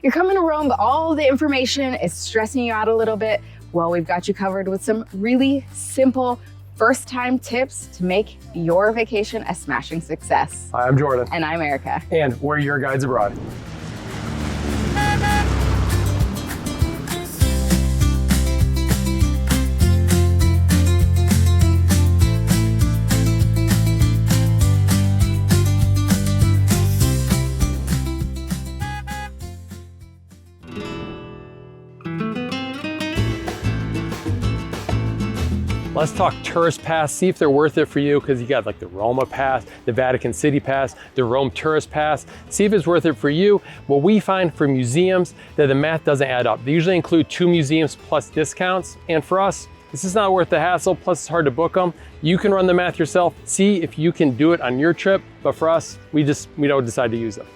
You're coming to Rome, but all the information is stressing you out a little bit. Well, we've got you covered with some really simple first-time tips to make your vacation a smashing success. Hi, I'm Jordan. And I'm Erica. And we're your guides abroad. Let's talk tourist pass, see if they're worth it for you, because you got like the Roma pass, the Vatican City pass, the Rome tourist pass. See if it's worth it for you. What we find for museums, that the math doesn't add up. They usually include 2 museums plus discounts. And for us, this is not worth the hassle, plus it's hard to book them. You can run the math yourself, see if you can do it on your trip. But for us, we don't decide to use them.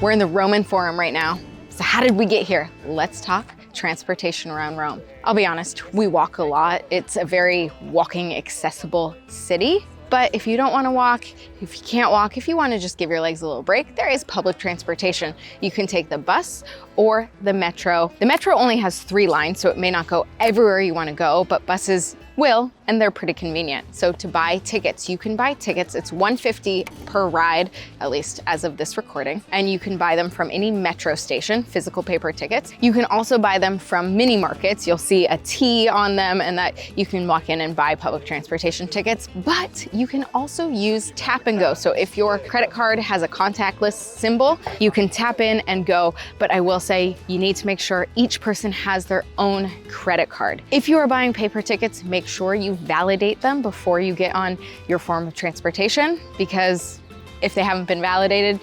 We're in the Roman Forum right now. So how did we get here? Let's talk transportation around Rome. I'll be honest, we walk a lot. It's a very walking accessible city. But if you don't want to walk, if you can't walk, if you want to just give your legs a little break, there is public transportation. You can take the bus or the metro. The metro only has 3 lines, so it may not go everywhere you want to go, but buses will, and they're pretty convenient. So to buy tickets, you can buy tickets. It's $150 per ride, at least as of this recording. And you can buy them from any metro station, physical paper tickets. You can also buy them from mini markets. You'll see a T on them, and that you can walk in and buy public transportation tickets. But you can also use tap and go. So if your credit card has a contactless symbol, you can tap in and go. But I will say you need to make sure each person has their own credit card. If you are buying paper tickets, make sure you validate them before you get on your form of transportation, because if they haven't been validated,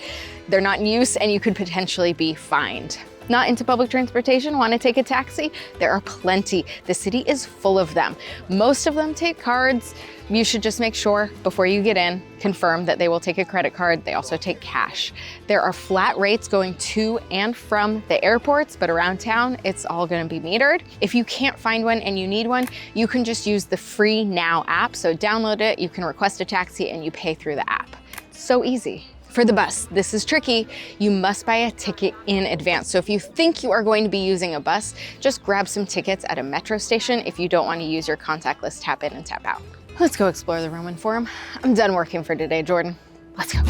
they're not in use and you could potentially be fined. Not into public transportation, want to take a taxi? There are plenty. The city is full of them. Most of them take cards. You should just make sure before you get in, confirm that they will take a credit card. They also take cash. There are flat rates going to and from the airports, but around town, it's all going to be metered. If you can't find one and you need one, you can just use the Free Now app. So download it, you can request a taxi and you pay through the app. So easy. For the bus, this is tricky. You must buy a ticket in advance. So if you think you are going to be using a bus, just grab some tickets at a metro station if you don't want to use your contactless tap in and tap out. Let's go explore the Roman Forum. I'm done working for today, Jordan. Let's go.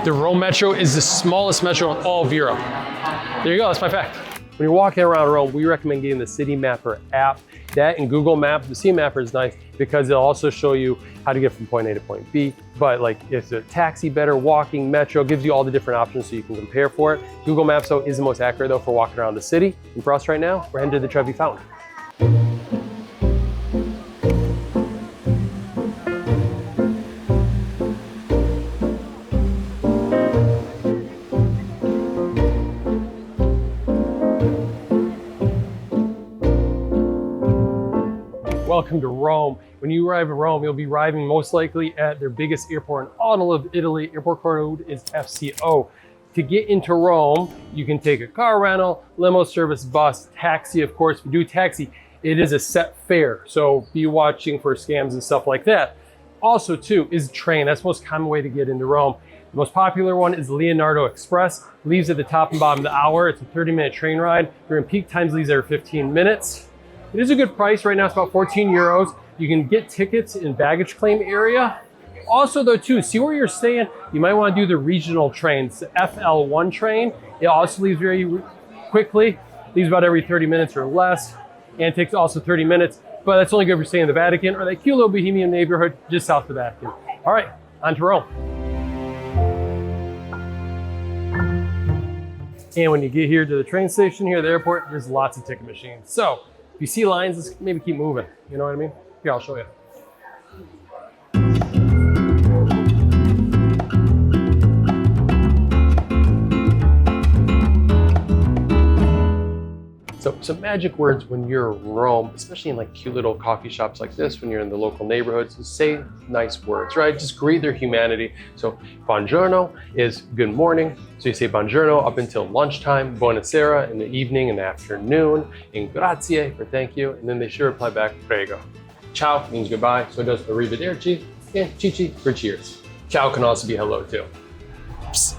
The Rome Metro is the smallest metro in all of Europe. There you go, that's my fact. When you're walking around Rome, we recommend getting the City Mapper app. That and Google Maps, the City Mapper is nice because it'll also show you how to get from point A to point B. But like, is a taxi better, walking, metro, gives you all the different options so you can compare for it. Google Maps though is the most accurate though for walking around the city. And for us right now, we're heading to the Trevi Fountain. Welcome to Rome. When you arrive in Rome, you'll be arriving most likely at their biggest airport in all of Italy. Airport code is FCO. To get into Rome, you can take a car rental, limo service, bus, taxi. Of course, if you do taxi, it is a set fare. So be watching for scams and stuff like that. Also too is train. That's the most common way to get into Rome. The most popular one is Leonardo Express. Leaves at the top and bottom of the hour. It's a 30-minute train ride. During peak times, leaves every 15 minutes. It is a good price. Right now it's about 14 euros. You can get tickets in baggage claim area. Also though too, see where you're staying. You might want to do the regional trains, the FL1 train. It also leaves very quickly, leaves about every 30 minutes or less, and takes also 30 minutes, but that's only good if you're staying in the Vatican or that cute little bohemian neighborhood just south of the Vatican. All right, on to Rome. And when you get here to the train station here at the airport, there's lots of ticket machines. So if you see lines, let's maybe keep moving. You know what I mean? Here, I'll show you. So some magic words when you're in Rome, especially in like cute little coffee shops like this, when you're in the local neighborhoods, is say nice words, right? Just greet their humanity. So buongiorno is good morning. So you say buongiorno up until lunchtime, buonasera in the evening and the afternoon, and grazie for thank you. And then they should reply back, prego. Ciao means goodbye, so does arrivederci, and chichi for cheers. Ciao can also be hello too. Psst.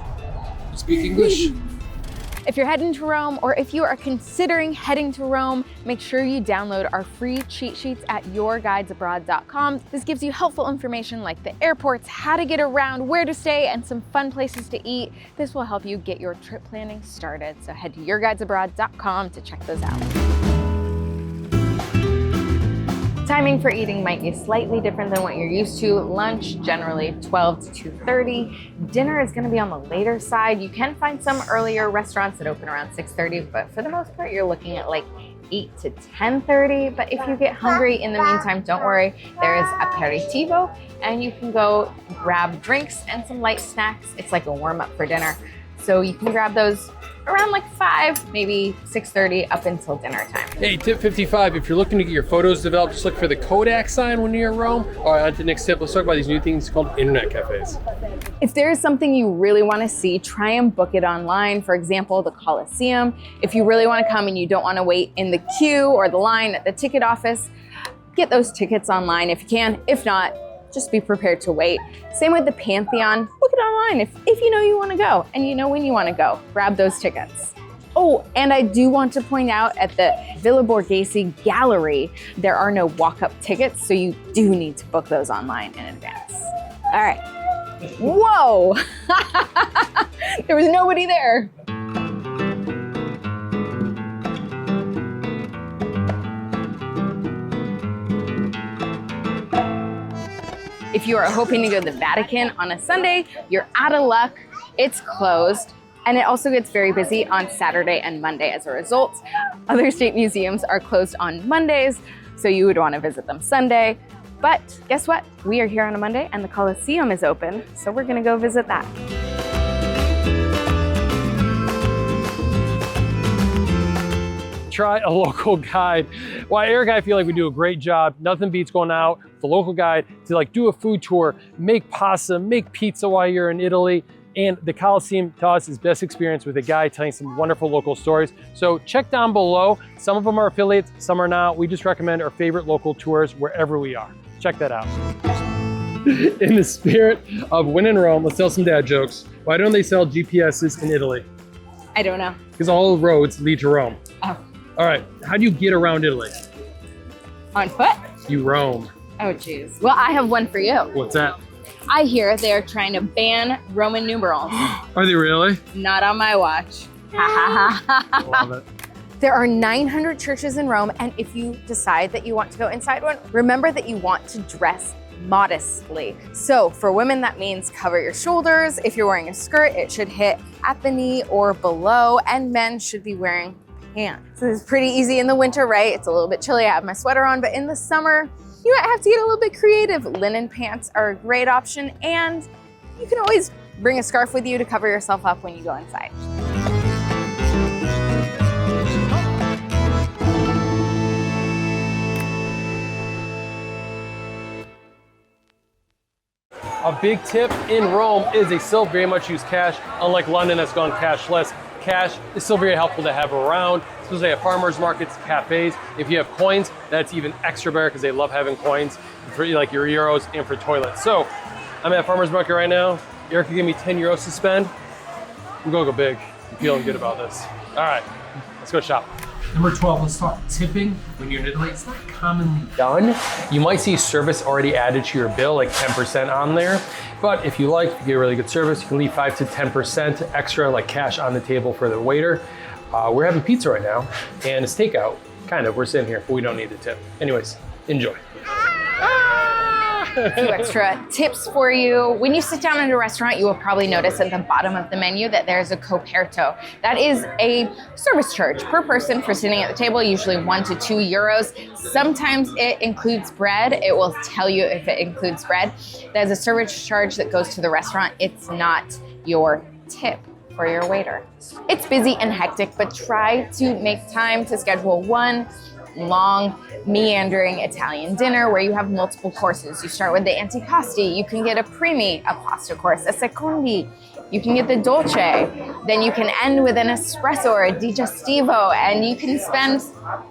Speak English. If you're heading to Rome, or if you are considering heading to Rome, make sure you download our free cheat sheets at yourguidesabroad.com. This gives you helpful information like the airports, how to get around, where to stay, and some fun places to eat. This will help you get your trip planning started. So head to yourguidesabroad.com to check those out. Timing for eating might be slightly different than what you're used to. Lunch, generally 12 to 2:30. Dinner is gonna be on the later side. You can find some earlier restaurants that open around 6:30, but for the most part, you're looking at like 8 to 10:30. But if you get hungry in the meantime, don't worry. There is aperitivo, and you can go grab drinks and some light snacks. It's like a warm up for dinner. So you can grab those around like 5, maybe 6:30 up until dinner time. Hey, tip 55, if you're looking to get your photos developed, just look for the Kodak sign when you're in Rome. All right, on to the next tip. Let's talk about these new things called internet cafes. If there is something you really want to see, try and book it online. For example, the Colosseum. If you really want to come and you don't want to wait in the queue or the line at the ticket office, get those tickets online if you can. If not, just be prepared to wait. Same with the Pantheon, book it online if you know you want to go and you know when you want to go. Grab those tickets. Oh, and I do want to point out at the Villa Borghese Gallery, there are no walk-up tickets, so you do need to book those online in advance. All right. Whoa! There was nobody there. If you are hoping to go to the Vatican on a Sunday, you're out of luck. It's closed. And it also gets very busy on Saturday and Monday as a result. Other state museums are closed on Mondays, so you would want to visit them Sunday. But guess what? We are here on a Monday and the Colosseum is open, so we're gonna go visit that. Try a local guide. Well, Eric, I feel like we do a great job. Nothing beats going out with a local guide to like do a food tour, make pasta, make pizza while you're in Italy. And the Colosseum to us is best experience with a guy telling some wonderful local stories. So check down below. Some of them are affiliates, some are not. We just recommend our favorite local tours wherever we are. Check that out. In the spirit of when in Rome, let's tell some dad jokes. Why don't they sell GPSs in Italy? I don't know. Because all roads lead to Rome. Oh. All right, how do you get around Italy? On foot? You roam. Oh, geez. Well, I have one for you. What's that? I hear they're trying to ban Roman numerals. Are they really? Not on my watch. Ha ha ha. Love it. There are 900 churches in Rome, and if you decide that you want to go inside one, remember that you want to dress modestly. So for women, that means cover your shoulders. If you're wearing a skirt, it should hit at the knee or below, and men should be wearing pants. So it's pretty easy in the winter, right? It's a little bit chilly. I have my sweater on, but in the summer, you might have to get a little bit creative. Linen pants are a great option, and you can always bring a scarf with you to cover yourself up when you go inside. A big tip in Rome is they still very much use cash, unlike London that's gone cashless. Cash is still very helpful to have around, especially at farmers markets, cafes. If you have coins, that's even extra better because they love having coins for like your euros and for toilets. So I'm at farmers market right now. Erica gave me 10 euros to spend. I'm gonna go big. I'm feeling good about this. All right, let's go shop. Number 12, let's talk tipping. When you're in Italy, it's not commonly done. You might see service already added to your bill, like 10% on there. But if you like, if you get really good service, you can leave 5 to 10% extra, like cash on the table for the waiter. We're having pizza right now, and it's takeout. Kind of, we're sitting here, but we don't need the tip. Anyways, enjoy. A few extra tips for you. When you sit down at a restaurant, you will probably notice at the bottom of the menu that there's a coperto. That is a service charge per person for sitting at the table, usually 1 to 2 euros. Sometimes it includes bread. It will tell you if it includes bread. There's a service charge that goes to the restaurant. It's not your tip. for your waiter. It's busy and hectic, but try to make time to schedule one long, meandering Italian dinner where you have multiple courses. You start with the antipasti, you can get a primi, a pasta course, a secondi, you can get the dolce, then you can end with an espresso or a digestivo, and you can spend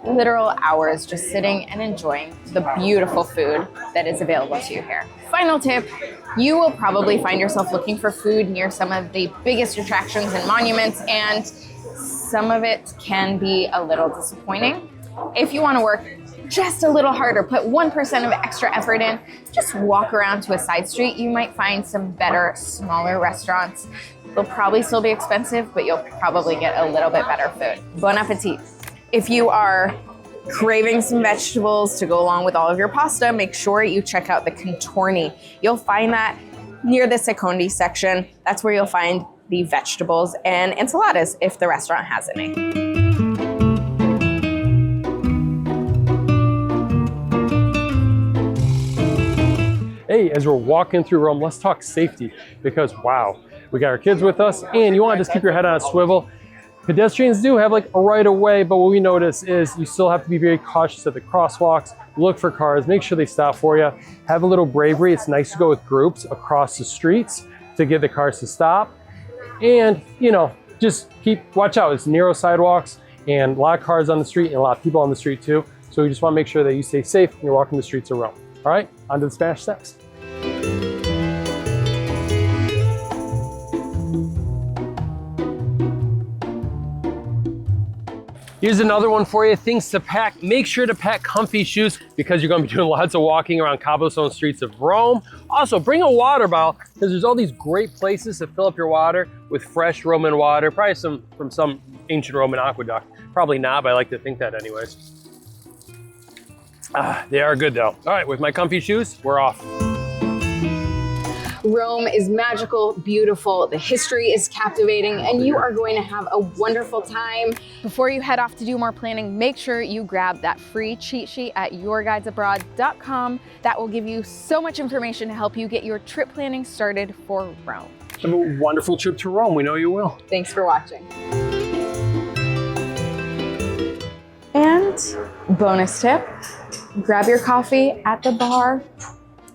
literal hours just sitting and enjoying the beautiful food that is available to you here. Final tip, you will probably find yourself looking for food near some of the biggest attractions and monuments, and some of it can be a little disappointing. If you want to work just a little harder, put 1% of extra effort in, just walk around to a side street. You might find some better, smaller restaurants. They'll probably still be expensive, but you'll probably get a little bit better food. Bon appetit. If you are craving some vegetables to go along with all of your pasta, make sure you check out the contorni. You'll find that near the secondi section. That's where you'll find the vegetables and enchiladas if the restaurant has any. Hey, as we're walking through Rome, let's talk safety, because wow, we got our kids with us and you want to just keep your head on a swivel. Pedestrians do have like a right of way, but what we notice is you still have to be very cautious at the crosswalks, look for cars, make sure they stop for you, have a little bravery. It's nice to go with groups across the streets to get the cars to stop. And just watch out. It's narrow sidewalks and a lot of cars on the street and a lot of people on the street too. So we just want to make sure that you stay safe when you're walking the streets of Rome. All right, on to the Spanish Steps. Here's another one for you, things to pack. Make sure to pack comfy shoes because you're gonna be doing lots of walking around cobblestone streets of Rome. Also, bring a water bottle because there's all these great places to fill up your water with fresh Roman water, probably from some ancient Roman aqueduct. Probably not, but I like to think that anyways. They are good though. All right, with my comfy shoes, we're off. Rome is magical, beautiful, the history is captivating, and you are going to have a wonderful time. Before you head off to do more planning, make sure you grab that free cheat sheet at yourguidesabroad.com. That will give you so much information to help you get your trip planning started for Rome. Have a wonderful trip to Rome. We know you will. Thanks for watching. And bonus tip, grab your coffee at the bar.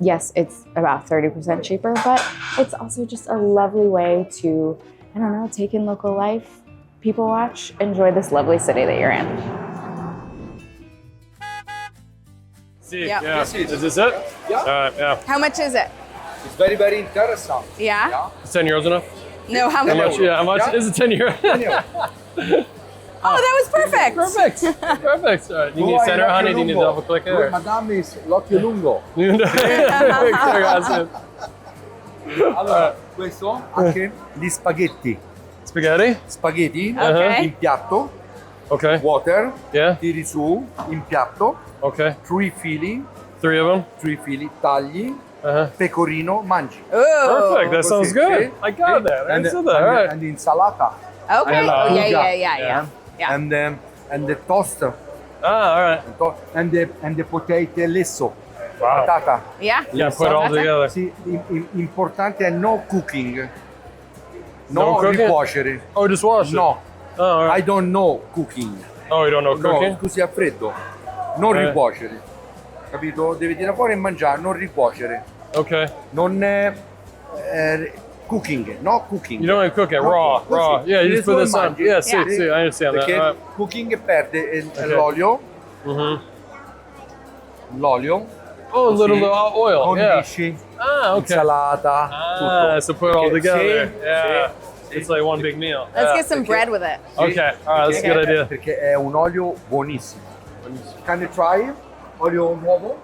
Yes, it's about 30% cheaper, but it's also just a lovely way to, I don't know, take in local life, people watch, enjoy this lovely city that you're in. See, Yep. yeah. Is this it? Yeah. Yeah. How much is it? It's very, very interesting. Yeah? Is 10 euros enough? No, how How much? much? Yeah, how much? Yeah. Is it 10 euros? Oh, that was perfect. Perfect. Perfect. All right. Do you need center, honey? Do you need to double click it? Or? Madame is l'occhio lungo. Grazie. Allora, questo anche gli spaghetti. Spaghetti? Spaghetti Okay. in piatto, Okay. water, Yeah. tiri su in piatto, Okay. 3 fili, 3 of them. 3 fili, tagli, pecorino, mangi. Ooh. Perfect. That sounds good. Sì, I got sì. that. I And, said that. All right. and insalata. Okay. And, Oh, yeah, yeah. yeah. And the toast, Ah, all right. and the potato lesso, Wow. patata. Yeah. Yeah, put it all together. Sì, importante è no cooking. No No cooking? ricuocere. Oh, just wash it. No, Oh, all right. I don't know cooking. Oh, you don't know cooking? No, scusi, a freddo. Non ricuocere. Capito? Devi tirare fuori e mangiare, non ricuocere. Okay. Non cooking, no cooking. You don't want to cook it No, raw, così. raw. Yeah, you Tiri just put su e this on. mangi. Yeah, see, Yeah. see, I understand that. Perché All right. cooking perde Okay. l'olio. Mm-hmm. L'olio. Oh, a little Così. oil. Yeah. Condisci. Ah, okay. Insalata. Ah, tutto. so put it all Okay, together. sì, Yeah. sì, It's sì. like one big meal. Let's Yeah. get some bread with it. Okay, all right, that's a good idea. Perché è un olio buonissimo. Can you try? Olio nuovo?